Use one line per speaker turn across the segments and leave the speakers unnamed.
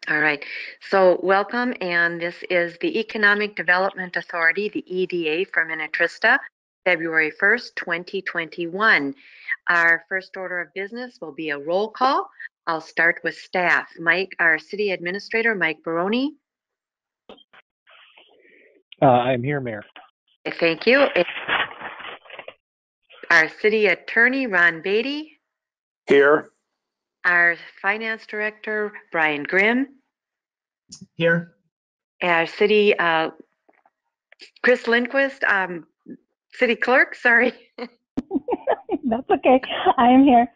All right. So welcome, and this is the Economic Development Authority, the EDA for Minnetrista, February 1st, 2021. Our first order of business will be a roll call. I'll start with staff. Mike, our city administrator, Mike Baroni.
I'm here, Mayor.
Thank you. Our city attorney, Ron Beatty.
Here.
Our finance director, Brian Grimm.
Here.
Our city, Chris Lindquist, city clerk, sorry.
That's okay. I am here.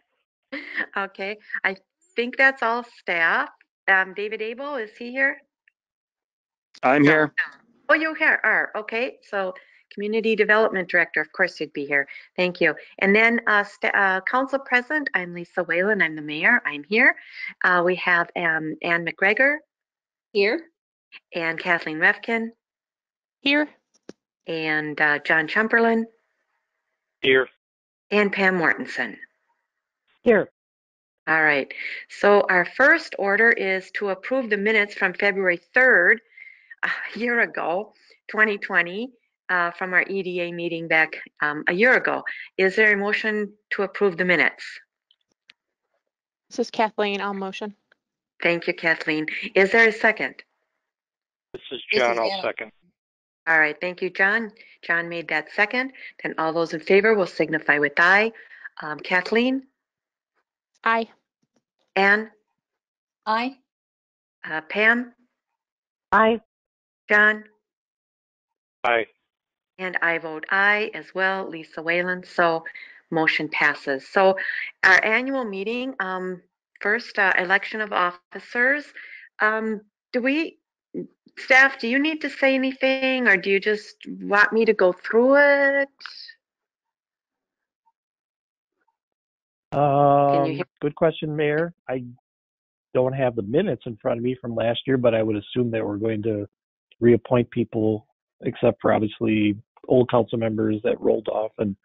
Okay, I think that's all staff. David Abel, is he here?
I'm here.
Oh, you are. Okay, so Community Development Director, of course you'd be here. Thank you. And then Council President, I'm Lisa Whalen. I'm the mayor. I'm here. We have Ann McGregor.
Here.
And Kathleen Refkin.
Here.
And John Chumperland.
Here.
And Pam Mortensen.
Here.
All right. So our first order is to approve the minutes from February 3rd, a year ago, 2020, from our EDA meeting back a year ago. Is there a motion to approve the minutes?
This is Kathleen. I'll motion.
Thank you, Kathleen. Is there a second?
This is John. I'll second.
All right. Thank you, John. John made that second. Then all those in favor will signify with aye. Kathleen?
Aye.
Ann?
Aye.
Pam?
Aye.
John?
Aye.
And I vote aye as well, Lisa Whalen. So motion passes. So our annual meeting, first election of officers. Staff, do you need to say anything, or do you just want me to go through it?
Good question, Mayor. I don't have the minutes in front of me from last year, but I would assume that we're going to reappoint people, except for obviously old council members that rolled off and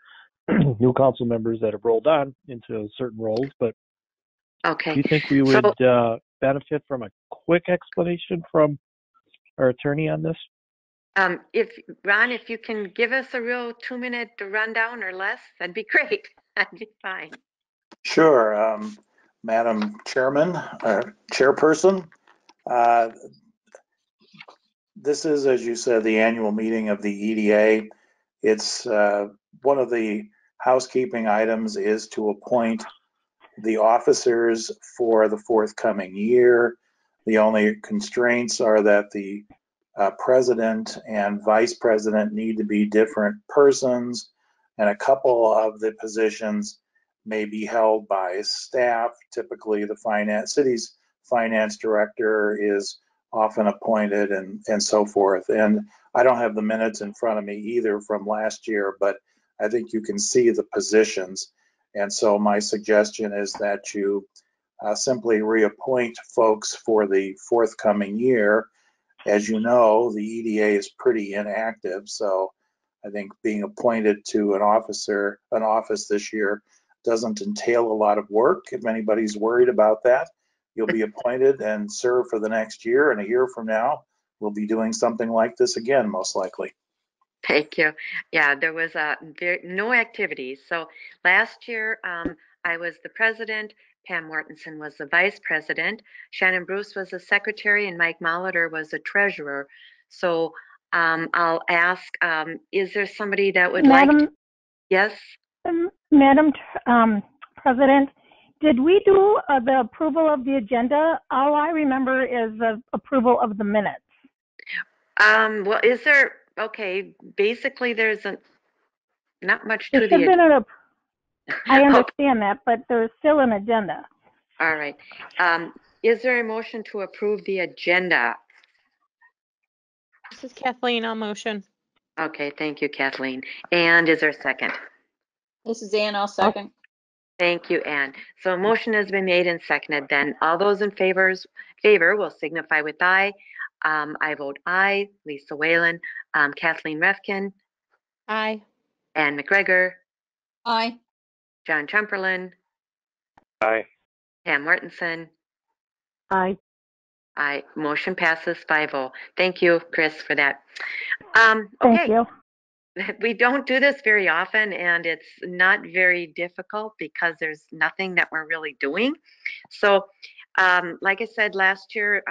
new council members that have rolled on into certain roles. But
okay.
Do you think we would benefit from a quick explanation from our attorney on this?
Ron, if you can give us a real 2-minute rundown or less, that'd be great. That'd be fine.
Sure. Madam Chairman, Chairperson, this is, as you said, the annual meeting of the EDA. It's one of the housekeeping items is to appoint the officers for the forthcoming year. The only constraints are that the president and vice president need to be different persons, and a couple of the positions may be held by staff. Typically, the city's finance director is often appointed, and so forth. And I don't have the minutes in front of me either from last year, but I think you can see the positions. And so my suggestion is that you simply reappoint folks for the forthcoming year. As you know, the EDA is pretty inactive, so I think being appointed to an office this year doesn't entail a lot of work. If anybody's worried about that, you'll be appointed and serve for the next year, and a year from now, we'll be doing something like this again, most likely.
Thank you. Yeah, there was no activities. So last year, I was the president. Pam Mortensen was the vice president. Shannon Bruce was the secretary, and Mike Molitor was the treasurer. So I'll ask, is there somebody that would like to? Yes?
Madam President, did we do the approval of the agenda? All I remember is the approval of the minutes.
Well, is there, okay, basically there's not much to the
agenda. I understand that, but there's still an agenda.
All right. Is there a motion to approve the agenda?
This is Kathleen. I'll motion.
Okay, thank you, Kathleen. And is there a second?
This is Ann. I'll second.
Thank you, Ann. So a motion has been made and seconded. Then all those in favor will signify with aye. I vote aye. Lisa Whalen. Kathleen Refkin.
Aye.
Ann McGregor.
Aye.
John Chumperland.
Aye.
Pam Mortensen.
Aye.
Aye. Motion passes 5-0. Thank you, Chris, for that.
Thank
Okay.
you.
We don't do this very often, and it's not very difficult because there's nothing that we're really doing. So, like I said, last year,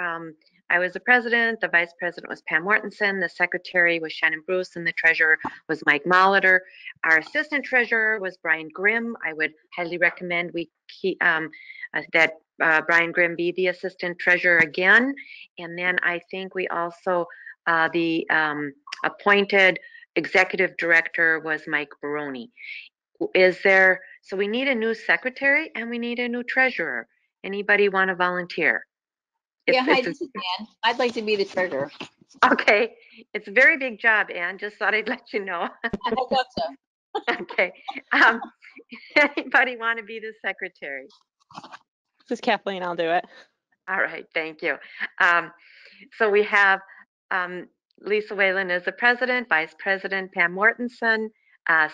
I was the president, the vice president was Pam Mortensen, the secretary was Shannon Bruce, and the treasurer was Mike Molitor. Our assistant treasurer was Brian Grimm. I would highly recommend we keep, that Brian Grimm be the assistant treasurer again. And then I think we also, the appointed executive director was Mike Baroni. So we need a new secretary and we need a new treasurer. Anybody want to volunteer?
Yeah, hi, this is Ann. I'd like to be the treasurer.
Okay, it's a very big job, Ann. Just thought I'd let you know.
I thought so.
Okay. Anybody want to be the secretary?
This is Kathleen. I'll do it.
All right, thank you. So we have Lisa Whalen as the president, vice president Pam Mortensen,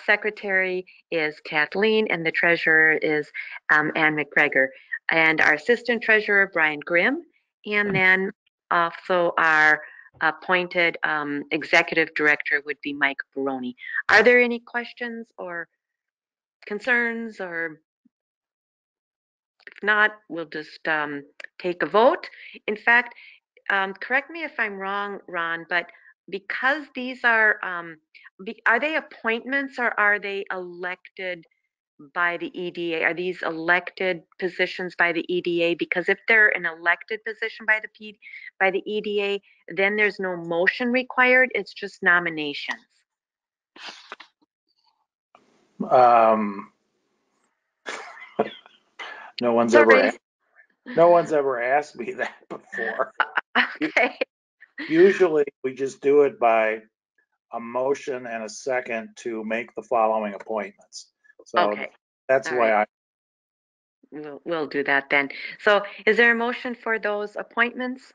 secretary is Kathleen, and the treasurer is Ann McGregor. And our assistant treasurer, Brian Grimm, and then also our appointed executive director would be Mike Baroni. Are there any questions or concerns, or if not, we'll just take a vote. In fact, correct me if I'm wrong, Ron, but because these are they appointments or are they elected by the EDA? Are these elected positions by the EDA? Because if they're an elected position by the EDA, then there's no motion required. It's just nominations.
No one's
Sorry.
ever asked me that before.
Okay.
Usually we just do it by a motion and a second to make the following appointments. So
Okay.
that's
All
why
right. We'll do that then. So is there a motion for those appointments?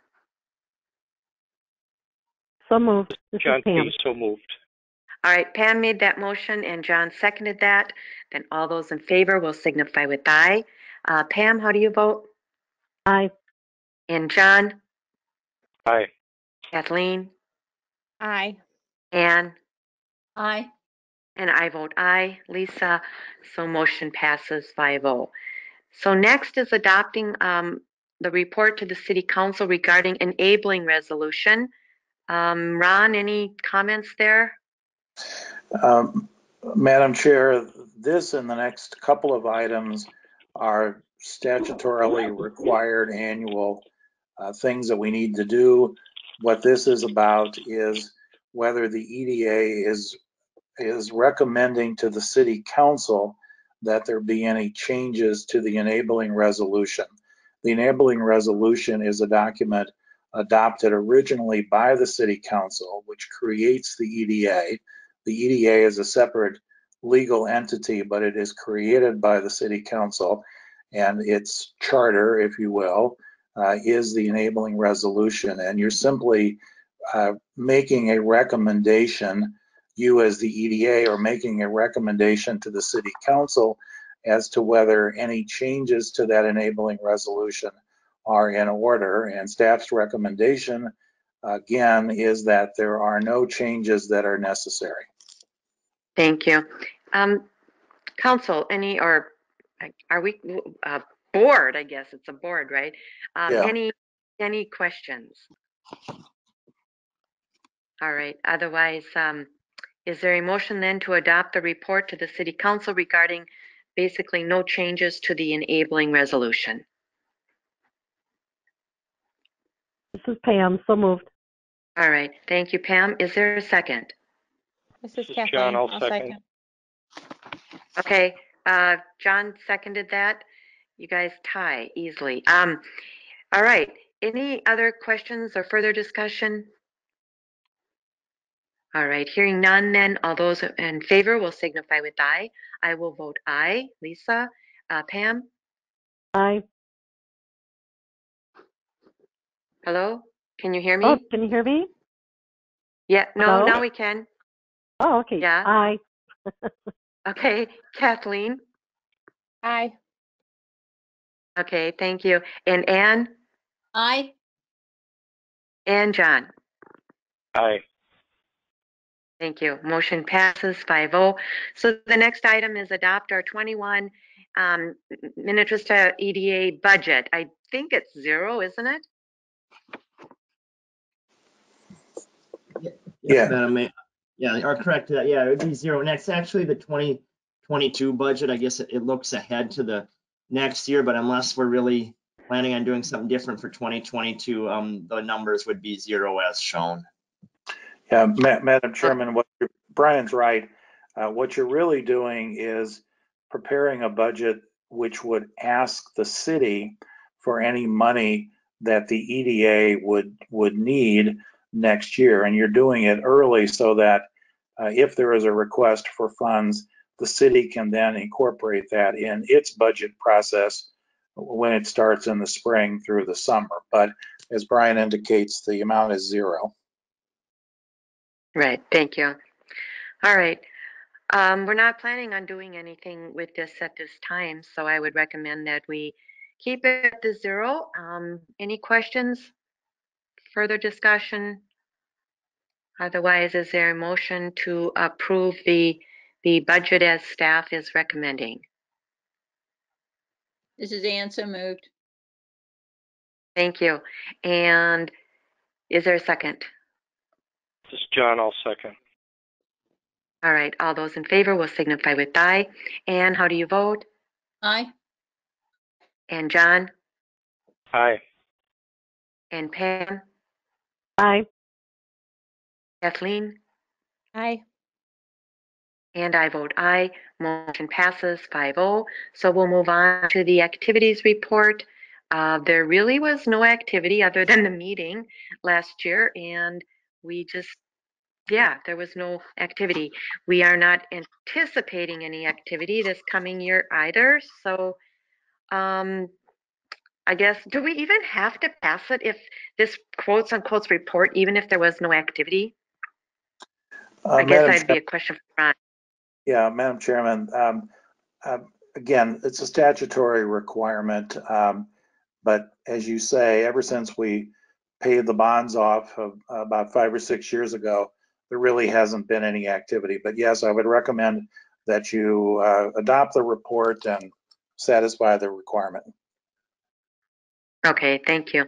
So moved. This
John
is Pam.
P. So moved.
All right, Pam made that motion and John seconded that. Then all those in favor will signify with aye. Pam, how do you vote?
Aye.
And John?
Aye.
Kathleen?
Aye.
Ann?
Aye.
And I vote aye. Lisa? So motion passes 5-0. So next is adopting the report to the City Council regarding enabling resolution. Ron, any comments there?
Madam Chair, this and the next couple of items are statutorily required annual things that we need to do. What this is about is whether the EDA is recommending to the City Council that there be any changes to the enabling resolution. The enabling resolution is a document adopted originally by the City Council, which creates the EDA. The EDA is a separate legal entity, but it is created by the City Council, and its charter, if you will, is the enabling resolution. And you're simply making a recommendation, you as the EDA are making a recommendation to the City Council as to whether any changes to that enabling resolution are in order. And staff's recommendation, again, is that there are no changes that are necessary.
Thank you. Council, are we board? I guess it's a board, right?
Yeah.
Any questions? All right. Otherwise, is there a motion then to adopt the report to the City Council regarding basically no changes to the enabling resolution?
This is Pam. So moved.
All right. Thank you, Pam. Is there a second?
This is
John,
Kathleen.
I'll
I'll
second.
second.
Okay. John seconded that. You guys tie easily. All right. Any other questions or further discussion? All right. Hearing none, then all those in favor will signify with aye. I will vote aye. Lisa? Pam?
Aye.
Hello? Can you hear me?
Oh, can you hear me?
Yeah. No,
Hello?
now we can.
Oh, okay.
Yeah.
Aye.
Okay. Kathleen?
Aye.
Okay. Thank you. And Ann?
Aye.
and John.
Aye.
Thank you. Motion passes 5-0. So the next item is adopt our 21 Minnetrista EDA budget. I think it's 0, isn't it?
Yeah.
Madam Mayor. Yeah, or correct. Yeah, it would be 0. Next, actually, the 2022 budget, I guess it looks ahead to the next year, but unless we're really planning on doing something different for 2022, the numbers would be 0 as shown.
Yeah, Madam Chairman, Brian's right. What you're really doing is preparing a budget which would ask the city for any money that the EDA would need next year. And you're doing it early so that if there is a request for funds, the city can then incorporate that in its budget process when it starts in the spring through the summer. But as Brian indicates, the amount is 0.
Right. Thank you. All right. We're not planning on doing anything with this at this time, so I would recommend that we keep it at the 0. Any questions? Further discussion? Otherwise, is there a motion to approve the budget as staff is recommending?
This is Ann, so moved.
Thank you. And is there a second?
This is John. I'll second.
All right. All those in favor will signify with aye. And how do you vote?
Aye.
And John?
Aye.
And Pam?
Aye.
Kathleen?
Aye.
And I vote aye. Motion passes 5-0. So we'll move on to the activities report. There really was no activity other than the meeting last year, and we just, yeah, there was no activity. We are not anticipating any activity this coming year either. So I guess, do we even have to pass it if this quotes unquote report, even if there was no activity? I guess that'd be a question for Ron.
Yeah, Madam Chairman, again, it's a statutory requirement, but as you say, ever since we paid the bonds off about 5 or 6 years ago, there really hasn't been any activity. But yes, I would recommend that you adopt the report and satisfy the requirement.
Okay, thank you.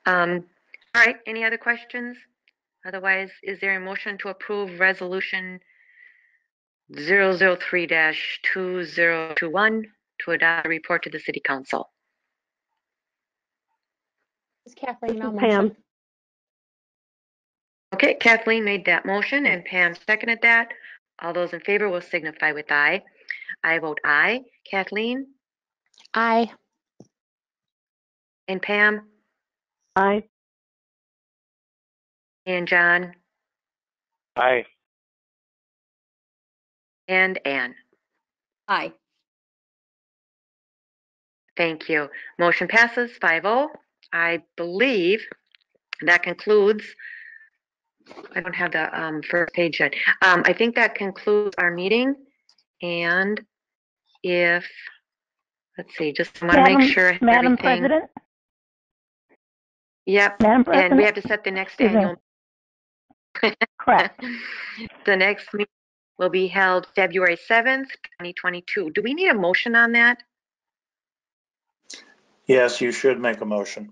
All right, any other questions? Otherwise, is there a motion to approve resolution 003-2021 to adopt a report to the City Council?
This is Kathleen. I'll
Pam.
motion.
Okay, Kathleen made that motion and Pam seconded that. All those in favor will signify with aye. I vote aye. Kathleen
Aye.
and Pam
Aye.
and John
Aye.
and Ann.
Aye.
Thank you. Motion passes 5-0. I believe that concludes, I don't have the first page yet. I think that concludes our meeting. And if, let's see, just want to make sure
Madam
everything.
President?
Yep.
Madam
And we
President?
have to set the next
Excuse me.
annual.
Correct.
The next meeting will be held February 7th, 2022. Do we need a motion on that?
Yes, you should make a motion.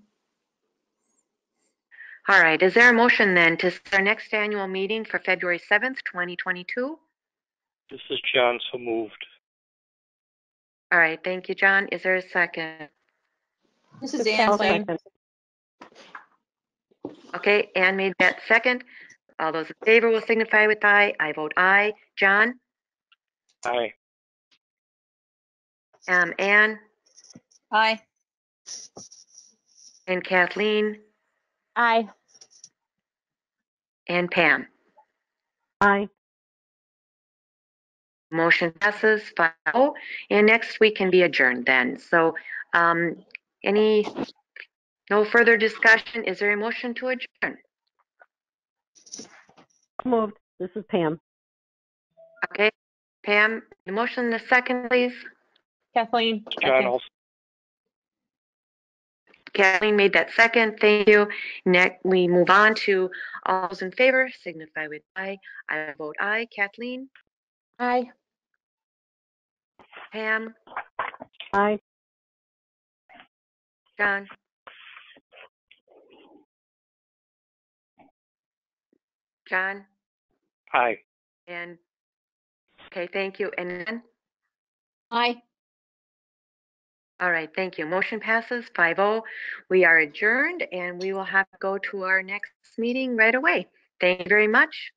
All right. Is there a motion then to set our next annual meeting for February 7th, 2022?
This is John. So moved.
All right. Thank you, John. Is there a second?
This is Ann, so
Kathleen.
Okay. Ann made that second. All those in favor will signify with aye. I vote aye. John?
Aye.
Ann
aye.
and Kathleen
Aye.
and Pam.
Aye.
Motion passes 5-0. And next we can be adjourned then. So no further discussion. Is there a motion to adjourn?
Moved. This is Pam.
Okay. Pam, the motion, the second, please.
Kathleen.
John.
Second.
Kathleen made that second. Thank you. Next, we move on to all those in favor, signify with aye. I vote aye. Kathleen?
Aye.
Pam?
Aye.
John? John?
Aye.
And, okay, thank you. And Nan?
Aye.
All right, thank you. Motion passes 5-0. We are adjourned and we will have to go to our next meeting right away. Thank you very much.